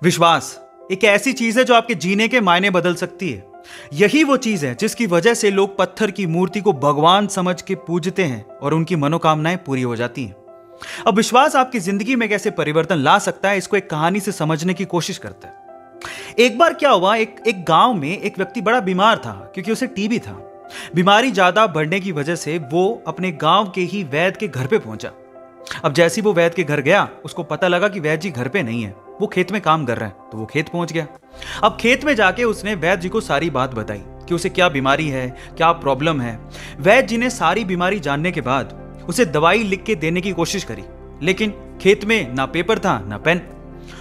विश्वास एक ऐसी चीज है जो आपके जीने के मायने बदल सकती है। यही वो चीज है जिसकी वजह से लोग पत्थर की मूर्ति को भगवान समझ के पूजते हैं और उनकी मनोकामनाएं पूरी हो जाती हैं। अब विश्वास आपकी जिंदगी में कैसे परिवर्तन ला सकता है, इसको एक कहानी से समझने की कोशिश करते हैं। एक बार क्या हुआ, एक गांव में एक व्यक्ति बड़ा बीमार था क्योंकि उसे टीबी था। बीमारी ज्यादा बढ़ने की वजह से वो अपने गांव के ही वैद्य के घर पे पहुंचा। अब जैसे ही वो वैद्य के घर गया, उसको पता लगा कि वैद्य जी घर पे नहीं है, वो खेत में काम कर रहे हैं। तो वो खेत पहुंच गया। अब खेत में जाके उसने वैद्य जी को सारी बात बताई कि उसे क्या बीमारी है, क्या प्रॉब्लम है। वैद्य जी ने सारी बीमारी जानने के बाद उसे दवाई लिख के देने की कोशिश करी, लेकिन खेत में ना पेपर था ना पेन।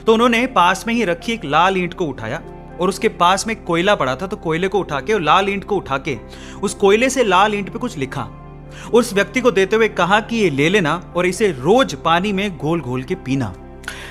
तो उन्होंने पास में ही रखी एक लाल ईंट को उठाया और उसके पास में कोयला पड़ा था, तो कोयले को उठा के और लाल ईंट को उठा के उस कोयले से लाल ईंट पे कुछ लिखा। उस व्यक्ति को देते हुए कहा कि ये ले लेना और इसे रोज पानी में घोल घोल के पीना।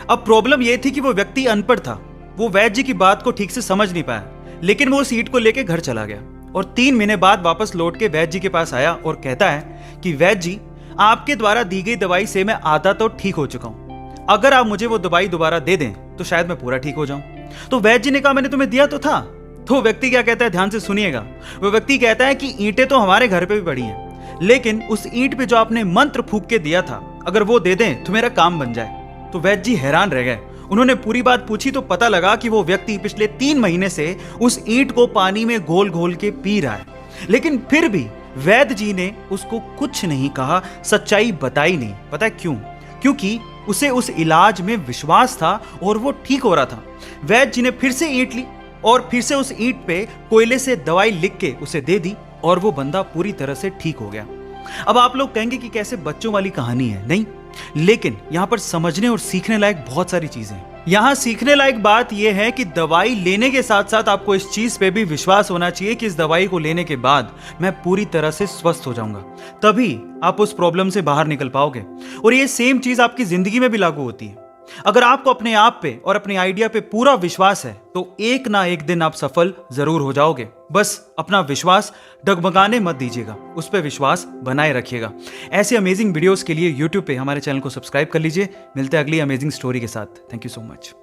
अब प्रॉब्लम यह थी कि वो व्यक्ति अनपढ़ था, वो वैद्य जी की बात को ठीक से समझ नहीं पाया, लेकिन वो उस ईंट को लेके घर चला गया और 3 महीने बाद वापस लौट के वैद्य जी के पास आया और कहता है कि वैद्य जी, आपके द्वारा दी गई दवाई से मैं आधा तो ठीक हो चुका हूं। अगर आप मुझे वो दवाई दोबारा दे दें तो शायद मैं पूरा ठीक हो जाऊं। तो वैद्य जी ने कहा, मैंने तुम्हें दिया तो था। तो व्यक्ति क्या कहता है, ध्यान से सुनिएगा। वो व्यक्ति कहता है कि ईंटें तो हमारे घर पे भी पड़ी हैं, लेकिन उस ईंट पे जो आपने मंत्र फूंक के दिया था, अगर वो दे दें तो मेरा काम बन जाए। तो वैद्य जी हैरान रह गए। उन्होंने पूरी बात पूछी तो पता लगा कि वो व्यक्ति पिछले 3 महीने से उस ईंट को पानी में घोल घोल के पी रहा है, लेकिन फिर भी वैद्य जी ने उसको कुछ नहीं कहा, सच्चाई बताई नहीं। पता है क्यों? क्योंकि उसे उस इलाज में विश्वास था और वो ठीक हो रहा था। वैद्य जी ने फिर से ईंट ली और फिर से उस ईंट पे कोयले से दवाई लिख के उसे दे दी और वो बंदा पूरी तरह से ठीक हो गया। अब आप लोग कहेंगे कि कैसे बच्चों वाली कहानी है, नहीं, लेकिन यहां पर समझने और सीखने लायक बहुत सारी चीजें हैं। यहां सीखने लायक बात यह है कि दवाई लेने के साथ साथ आपको इस चीज पे भी विश्वास होना चाहिए कि इस दवाई को लेने के बाद मैं पूरी तरह से स्वस्थ हो जाऊंगा, तभी आप उस प्रॉब्लम से बाहर निकल पाओगे। और ये सेम चीज आपकी जिंदगी में भी लागू होती है। अगर आपको अपने आप पे और अपने आइडिया पे पूरा विश्वास है तो एक ना एक दिन आप सफल जरूर हो जाओगे। बस अपना विश्वास डगमगाने मत दीजिएगा, उस पर विश्वास बनाए रखिएगा। ऐसे अमेजिंग वीडियोस के लिए YouTube पे हमारे चैनल को सब्सक्राइब कर लीजिए। मिलते हैं अगली अमेजिंग स्टोरी के साथ। Thank you so much.